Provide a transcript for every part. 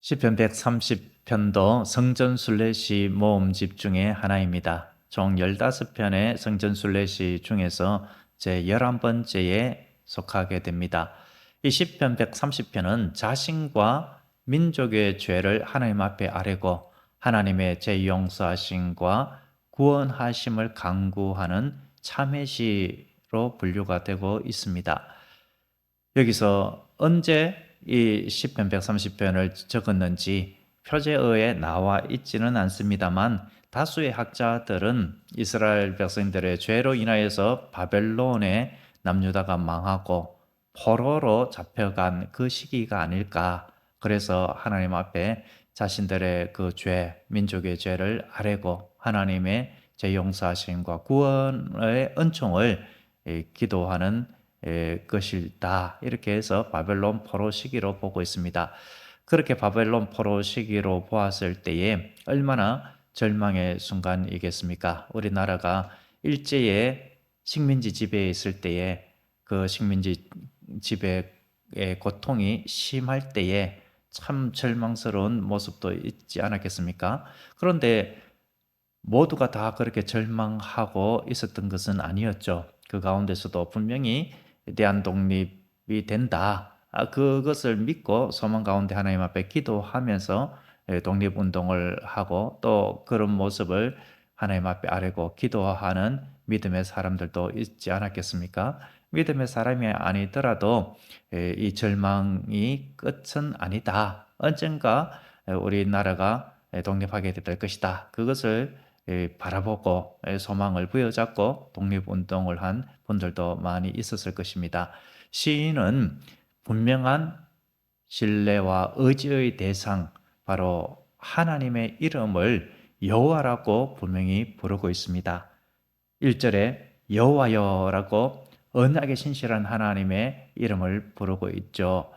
시편 130편도 성전 순례시 모음집 중에 하나입니다. 총 15편의 성전 순례시 중에서 제 11번째에 속하게 됩니다. 이 시편 130편은 자신과 민족의 죄를 하나님 앞에 아뢰고 하나님의 죄 용서하심과 구원하심을 강구하는 참회시로 분류가 되고 있습니다. 여기서 언제 이 시편 130편을 적었는지 표제어에 나와 있지는 않습니다만 다수의 학자들은 이스라엘 백성들의 죄로 인하여서 바벨론에 남유다가 망하고 포로로 잡혀간 그 시기가 아닐까. 그래서 하나님 앞에 자신들의 그 죄, 민족의 죄를 아뢰고 하나님의 죄 용서하심과 구원의 은총을 기도하는 것이다. 이렇게 해서 바벨론 포로 시기로 보고 있습니다. 그렇게 바벨론 포로 시기로 보았을 때에 얼마나 절망의 순간이겠습니까? 우리나라가 일제의 식민지 지배에 있을 때에 그 식민지 지배의 고통이 심할 때에 참 절망스러운 모습도 있지 않았겠습니까? 그런데 모두가 다 그렇게 절망하고 있었던 것은 아니었죠. 그 가운데서도 분명히 대한 독립이 된다. 그것을 믿고 소망 가운데 하나님 앞에 기도하면서 독립운동을 하고 또 그런 모습을 하나님 앞에 아뢰고 기도하는 믿음의 사람들도 있지 않았겠습니까? 믿음의 사람이 아니더라도 이 절망이 끝은 아니다. 언젠가 우리나라가 독립하게 될 것이다. 그것을 바라보고 소망을 부여잡고 독립운동을 한 분들도 많이 있었을 것입니다. 시인은 분명한 신뢰와 의지의 대상, 바로 하나님의 이름을 여호와라고 분명히 부르고 있습니다. 1절에 여호와여라고 언약에 신실한 하나님의 이름을 부르고 있죠.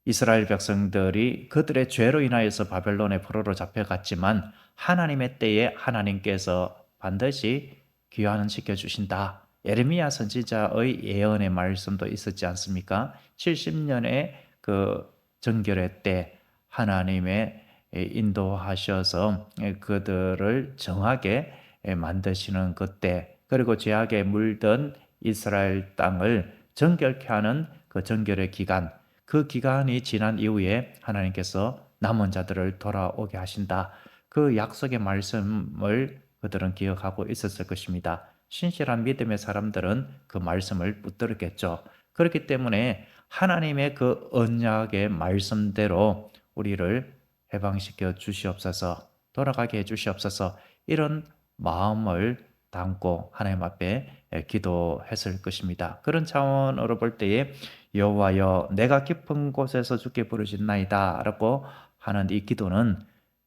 이스라엘 백성들이 그들의 죄로 인하여서 바벨론의 포로로 잡혀갔지만 하나님의 때에 하나님께서 반드시 귀환시켜 주신다. 예레미야 선지자의 예언의 말씀도 있었지 않습니까? 70년의 그 정결의 때 하나님의 인도하셔서 그들을 정하게 만드시는 그때, 그리고 죄악에 물든 이스라엘 땅을 정결케 하는 그 정결의 기간, 그 기간이 지난 이후에 하나님께서 남은 자들을 돌아오게 하신다. 그 약속의 말씀을 그들은 기억하고 있었을 것입니다. 신실한 믿음의 사람들은 그 말씀을 붙들었겠죠. 그렇기 때문에 하나님의 그 언약의 말씀대로 우리를 해방시켜 주시옵소서, 돌아가게 해 주시옵소서, 이런 마음을 담고 하나님 앞에 기도했을 것입니다. 그런 차원으로 볼 때에 여호와여 내가 깊은 곳에서 주께 부르짖나이다 라고 하는 이 기도는,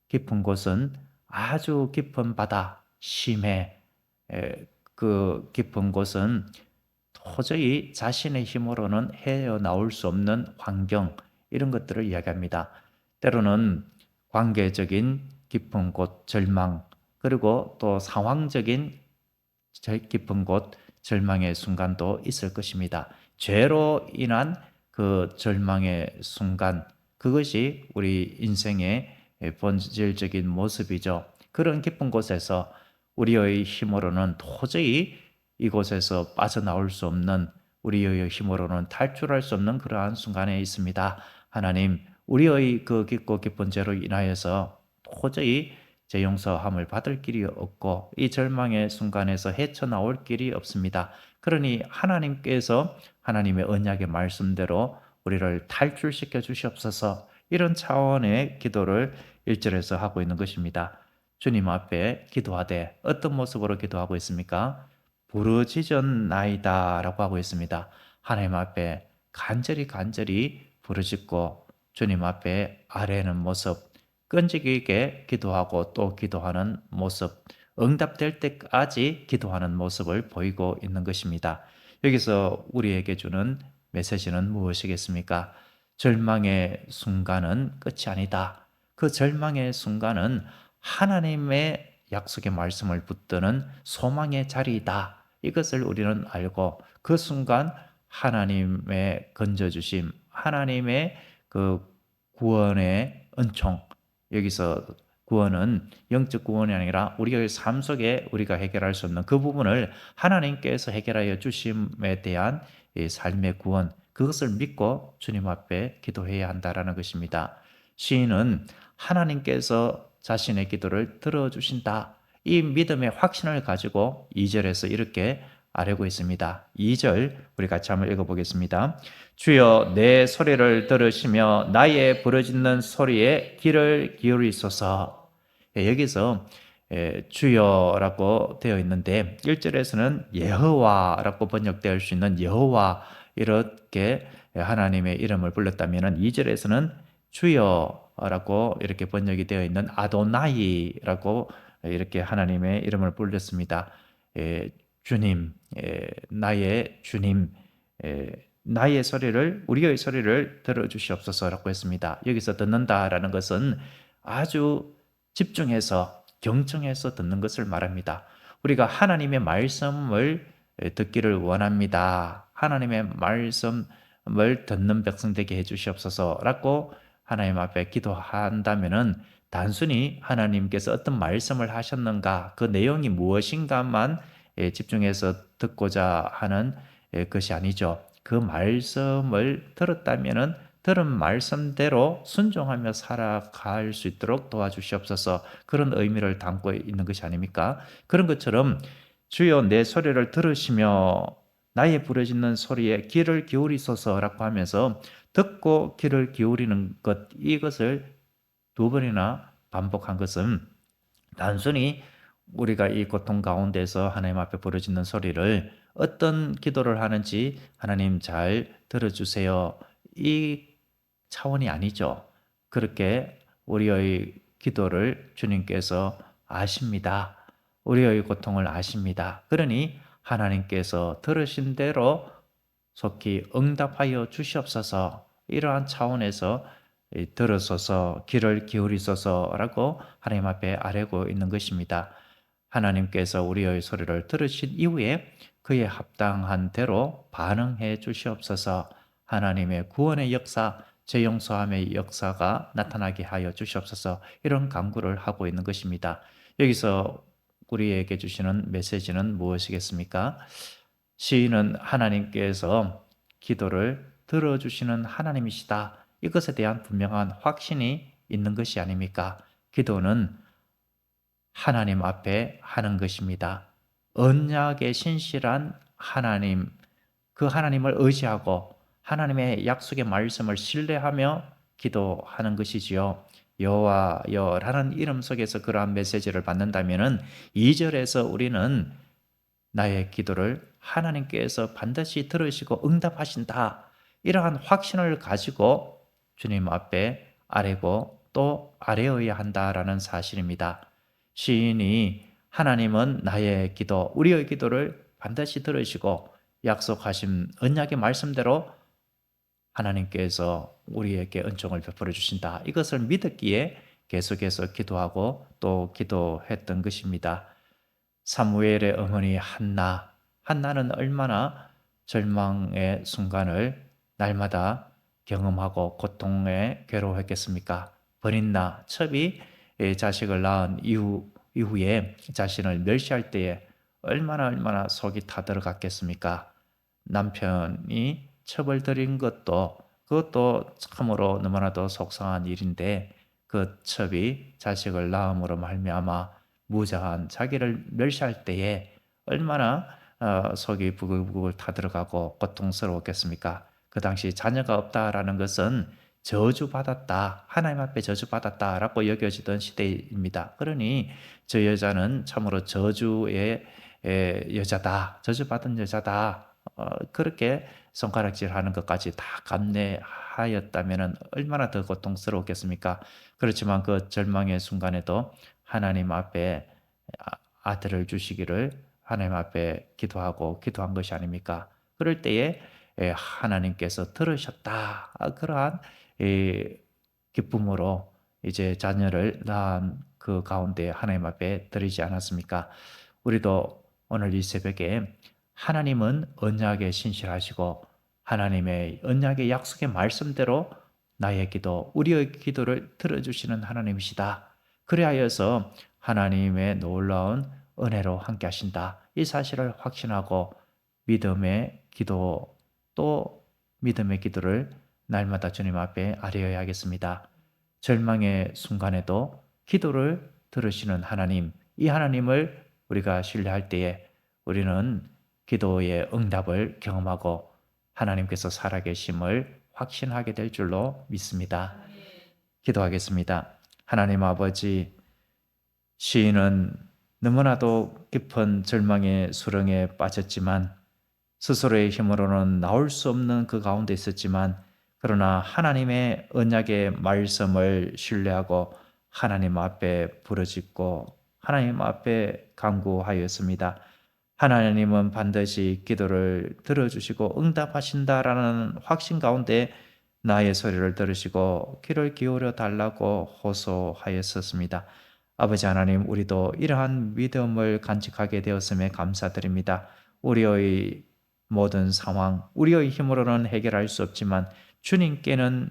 깊은 곳은 아주 깊은 바다, 심해, 그 깊은 곳은 도저히 자신의 힘으로는 헤어나올 수 없는 환경, 이런 것들을 이야기합니다. 때로는 관계적인 깊은 곳, 절망, 그리고 또 상황적인 깊은 곳, 절망의 순간도 있을 것입니다. 죄로 인한 그 절망의 순간, 그것이 우리 인생의 본질적인 모습이죠. 그런 깊은 곳에서 우리의 힘으로는 도저히 이곳에서 빠져나올 수 없는, 우리의 힘으로는 탈출할 수 없는 그러한 순간에 있습니다. 하나님, 우리의 그 깊고 깊은 죄로 인하여서 도저히 제 용서함을 받을 길이 없고 이 절망의 순간에서 헤쳐나올 길이 없습니다. 그러니 하나님께서 하나님의 언약의 말씀대로 우리를 탈출시켜 주시옵소서, 이런 차원의 기도를 1절에서 하고 있는 것입니다. 주님 앞에 기도하되 어떤 모습으로 기도하고 있습니까? 부르짖었나이다 라고 하고 있습니다. 하나님 앞에 간절히 부르짖고 주님 앞에 아뢰는 모습, 끈질기게 기도하고 또 기도하는 모습, 응답될 때까지 기도하는 모습을 보이고 있는 것입니다. 여기서 우리에게 주는 메시지는 무엇이겠습니까? 절망의 순간은 끝이 아니다. 그 절망의 순간은 하나님의 약속의 말씀을 붙드는 소망의 자리이다. 이것을 우리는 알고 그 순간 하나님의 건져주심, 하나님의 그 구원의 은총. 여기서 구원은 영적 구원이 아니라 우리의 삶 속에 우리가 해결할 수 없는 그 부분을 하나님께서 해결하여 주심에 대한 이 삶의 구원, 그것을 믿고 주님 앞에 기도해야 한다라는 것입니다. 시인은 하나님께서 자신의 기도를 들어주신다, 이 믿음의 확신을 가지고 2절에서 이렇게 아뢰고 있습니다. 2절 우리 같이 한번 읽어보겠습니다. 주여 내 소리를 들으시며 나의 부르짖는 소리에 귀를 기울이소서. 여기서 주여라고 되어 있는데 1절에서는 여호와라고 번역될 수 있는 여호와, 이렇게 하나님의 이름을 불렀다면 2절에서는 주여라고 이렇게 번역이 되어 있는 아도나이라고 이렇게 하나님의 이름을 불렀습니다. 주님, 나의 주님, 나의 소리를, 우리의 소리를 들어주시옵소서라고 했습니다. 여기서 듣는다라는 것은 아주 집중해서 경청해서 듣는 것을 말합니다. 우리가 하나님의 말씀을 듣기를 원합니다. 하나님의 말씀을 듣는 백성 되게 해주시옵소서라고 하나님 앞에 기도한다면은 단순히 하나님께서 어떤 말씀을 하셨는가, 그 내용이 무엇인가만 집중해서 듣고자 하는 것이 아니죠. 그 말씀을 들었다면은 들은 말씀대로 순종하며 살아갈 수 있도록 도와주시옵소서, 그런 의미를 담고 있는 것이 아닙니까? 그런 것처럼 주여 내 소리를 들으시며 나의 부르짖는 소리에 귀를 기울이소서라고 하면서 듣고 귀를 기울이는 것, 이것을 두 번이나 반복한 것은 단순히 우리가 이 고통 가운데서 하나님 앞에 부르짖는 소리를 어떤 기도를 하는지 하나님 잘 들어주세요, 이 차원이 아니죠. 그렇게 우리의 기도를 주님께서 아십니다. 우리의 고통을 아십니다. 그러니 하나님께서 들으신 대로 속히 응답하여 주시옵소서, 이러한 차원에서 들어서서 귀를 기울이소서라고 하나님 앞에 아뢰고 있는 것입니다. 하나님께서 우리의 소리를 들으신 이후에 그에 합당한 대로 반응해 주시옵소서. 하나님의 구원의 역사, 죄 용서함의 역사가 나타나게 하여 주시옵소서, 이런 간구를 하고 있는 것입니다. 여기서 우리에게 주시는 메시지는 무엇이겠습니까? 시인은 하나님께서 기도를 들어주시는 하나님이시다, 이것에 대한 분명한 확신이 있는 것이 아닙니까? 기도는 하나님 앞에 하는 것입니다. 언약의 신실한 하나님, 그 하나님을 의지하고 하나님의 약속의 말씀을 신뢰하며 기도하는 것이지요. 여호와여라는 이름 속에서 그러한 메시지를 받는다면 2절에서 우리는 나의 기도를 하나님께서 반드시 들으시고 응답하신다, 이러한 확신을 가지고 주님 앞에 아뢰고 또 아뢰어야 한다라는 사실입니다. 시인이 하나님은 나의 기도, 우리의 기도를 반드시 들으시고 약속하신 언약의 말씀대로 하나님께서 우리에게 은총을 베풀어 주신다, 이것을 믿었기에 계속해서 기도하고 또 기도했던 것입니다. 사무엘의 어머니 한나는 얼마나 절망의 순간을 날마다 경험하고 고통에 괴로워했겠습니까? 버린나 첩이 자식을 낳은 이후에 자신을 멸시할 때에 얼마나 속이 타들어갔겠습니까? 남편이 첩을 들인 그것도 참으로 너무나도 속상한 일인데, 그 첩이 자식을 낳음으로 말미암아 무자한 자기를 멸시할 때에 얼마나 속이 부글부글 타들어가고 고통스러웠겠습니까? 그 당시 자녀가 없다라는 것은 저주받았다, 하나님 앞에 저주받았다라고 여겨지던 시대입니다. 그러니 저 여자는 참으로 저주의 여자다, 저주받은 여자다, 그렇게 손가락질하는 것까지 다 감내하였다면 얼마나 더 고통스러웠겠습니까? 그렇지만 그 절망의 순간에도 하나님 앞에 아들을 주시기를 하나님 앞에 기도한 것이 아닙니까? 그럴 때에 하나님께서 들으셨다, 그러한 기쁨으로 이제 자녀를 낳은 그 가운데 하나님 앞에 드리지 않았습니까? 우리도 오늘 이 새벽에 하나님은 언약에 신실하시고 하나님의 언약의 약속의 말씀대로 나의 기도, 우리의 기도를 들어주시는 하나님이시다. 그리하여서 하나님의 놀라운 은혜로 함께 하신다. 이 사실을 확신하고 믿음의 기도, 또 믿음의 기도를 날마다 주님 앞에 아뢰어야 하겠습니다. 절망의 순간에도 기도를 들으시는 하나님, 이 하나님을 우리가 신뢰할 때에 우리는 기도의 응답을 경험하고 하나님께서 살아계심을 확신하게 될 줄로 믿습니다. 기도하겠습니다. 하나님 아버지, 시인은 너무나도 깊은 절망의 수렁에 빠졌지만 스스로의 힘으로는 나올 수 없는 그 가운데 있었지만, 그러나 하나님의 언약의 말씀을 신뢰하고 하나님 앞에 부르짖고 하나님 앞에 간구하였습니다. 하나님은 반드시 기도를 들어주시고 응답하신다라는 확신 가운데 나의 소리를 들으시고 귀를 기울여 달라고 호소하였었습니다. 아버지 하나님, 우리도 이러한 믿음을 간직하게 되었음에 감사드립니다. 우리의 모든 상황, 우리의 힘으로는 해결할 수 없지만 주님께는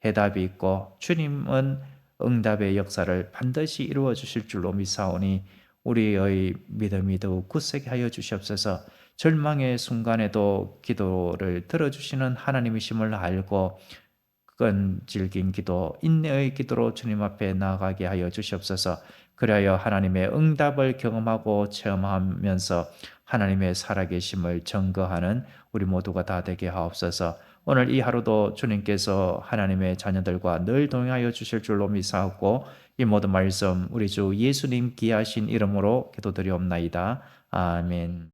해답이 있고 주님은 응답의 역사를 반드시 이루어 주실 줄로 믿사오니 우리의 믿음이 더욱 굳세게 하여 주시옵소서. 절망의 순간에도 기도를 들어주시는 하나님이심을 알고 끈질긴 기도, 인내의 기도로 주님 앞에 나아가게 하여 주시옵소서. 그리하여 하나님의 응답을 경험하고 체험하면서 하나님의 살아계심을 증거하는 우리 모두가 다 되게 하옵소서. 오늘 이 하루도 주님께서 하나님의 자녀들과 늘 동행하여 주실 줄로 믿사옵고 이 모든 말씀 우리 주 예수님 귀하신 이름으로 기도드리옵나이다. 아멘.